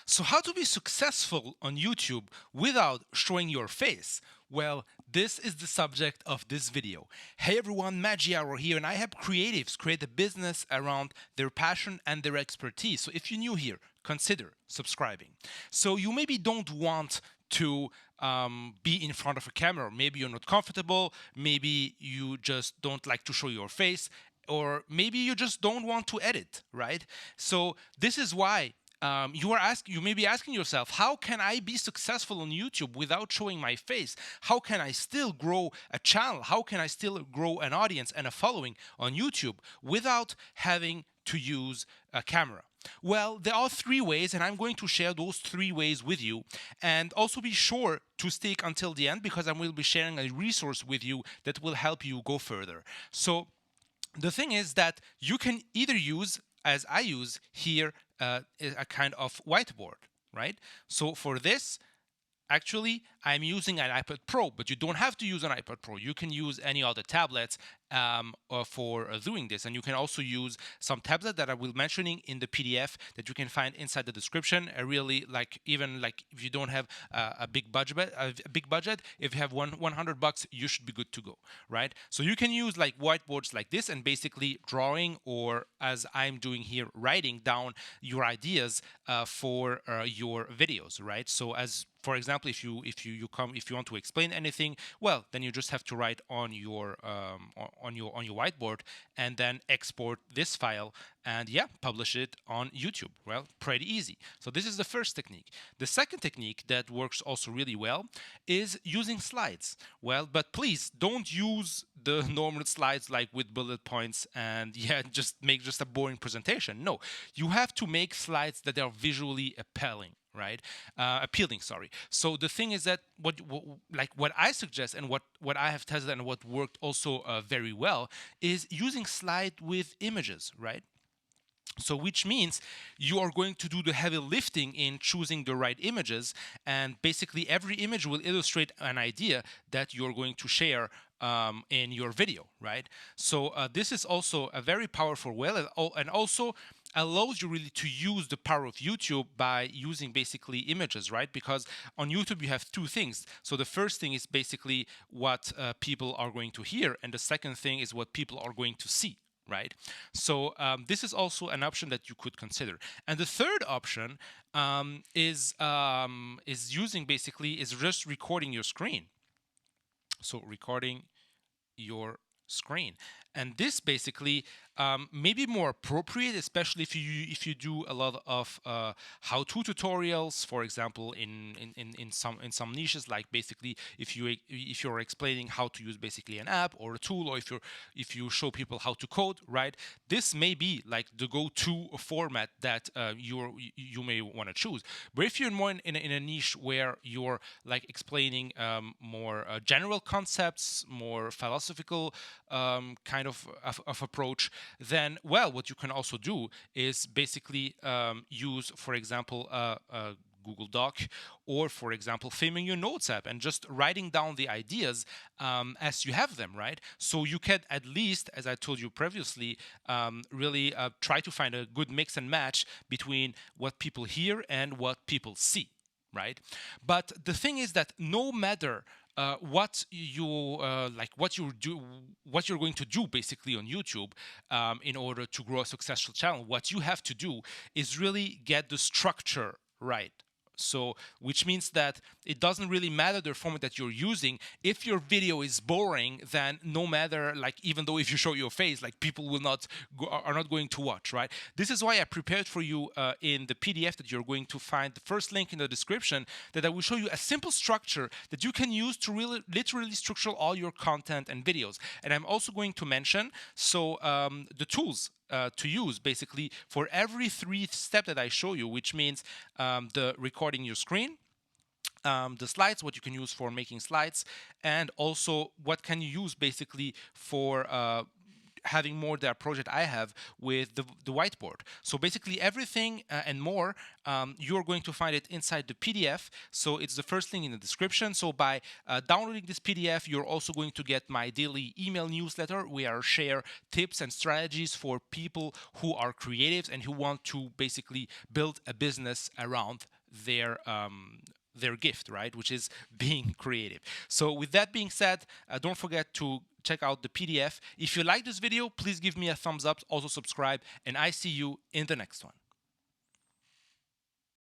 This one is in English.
So, how to be successful on YouTube without showing your face? Well, this is the subject of this video. Hey everyone, Magi Hour here, and I help creatives create a business around their passion and their expertise. So, if you're new here, consider subscribing. So, you maybe don't want to be in front of a camera. Maybe you're not comfortable. Maybe you just don't like to show your face. Or maybe you just don't want to edit, right? So, this is why you may be asking yourself, how can I be successful on YouTube without showing my face? How can I still grow a channel? How can I still grow an audience and a following on YouTube without having to use a camera? Well, there are three ways, and I'm going to share those three ways with you. And also be sure to stick until the end because I will be sharing a resource with you that will help you go further. So, the thing is that you can either use, as I use here, a kind of whiteboard, right? So for this, actually, I'm using an iPad Pro, but you don't have to use an iPad Pro. You can use any other tablets for doing this. And you can also use some tablet that I will mentioning in the PDF that you can find inside the description. I really like, even like if you don't have a big budget, if you have 100 bucks, you should be good to go, right? So you can use like whiteboards like this and basically drawing, or as I'm doing here, writing down your ideas for your videos, right? So as for example, if you want to explain anything, well, then you just have to write on your whiteboard and then export this file and yeah, publish it on YouTube. Well, pretty easy. So this is the first technique. The second technique that works also really well is using slides. Well, but please don't use the normal slides like with bullet points and yeah, just make just a boring presentation. No, you have to make slides that are visually appealing, right? Appealing, sorry. So the thing is that what I suggest and what I have tested and what worked also very well is using slide with images, right? So, which means you are going to do the heavy lifting in choosing the right images, and basically every image will illustrate an idea that you're going to share in your video, right? So, this is also a very powerful way, and also allows you really to use the power of YouTube by using basically images, right? Because on YouTube you have two things. So the first thing is basically what people are going to hear, and the second thing is what people are going to see, right? So this is also an option that you could consider. And the third option is using basically is just recording your screen. So recording your screen, and this basically may be more appropriate, especially if you do a lot of how-to tutorials, for example, in some niches, like basically if you're explaining how to use basically an app or a tool, or if you show people how to code, right? This may be like the go-to format that you may want to choose. But if you're more in a niche where you're like explaining more general concepts, more philosophical kind of approach, then well, what you can also do is basically use, for example, Google Doc, or for example, filming your notes app and just writing down the ideas as you have them, right? So you can at least, as I told you previously, really try to find a good mix and match between what people hear and what people see, right? But the thing is that no matter what you're going to do basically on YouTube in order to grow a successful channel, what you have to do is really get the structure right. So, which means that it doesn't really matter the format that you're using. If your video is boring, then no matter, like, even though if you show your face, like, people are not going to watch, right? This is why I prepared for you in the PDF that you're going to find, the first link in the description, that I will show you a simple structure that you can use to really literally structure all your content and videos. And I'm also going to mention the tools to use basically for every three step that I show you, which means the recording your screen, the slides, what you can use for making slides, and also what can you use basically for having more the approach that I have with the whiteboard. So basically everything and more, you're going to find it inside the PDF. So it's the first link in the description. So by downloading this PDF, you're also going to get my daily email newsletter where I share tips and strategies for people who are creatives and who want to basically build a business around their gift, right? Which is being creative. So with that being said, don't forget to check out the PDF. If you like this video, please give me a thumbs up, also subscribe, and I see you in the next one.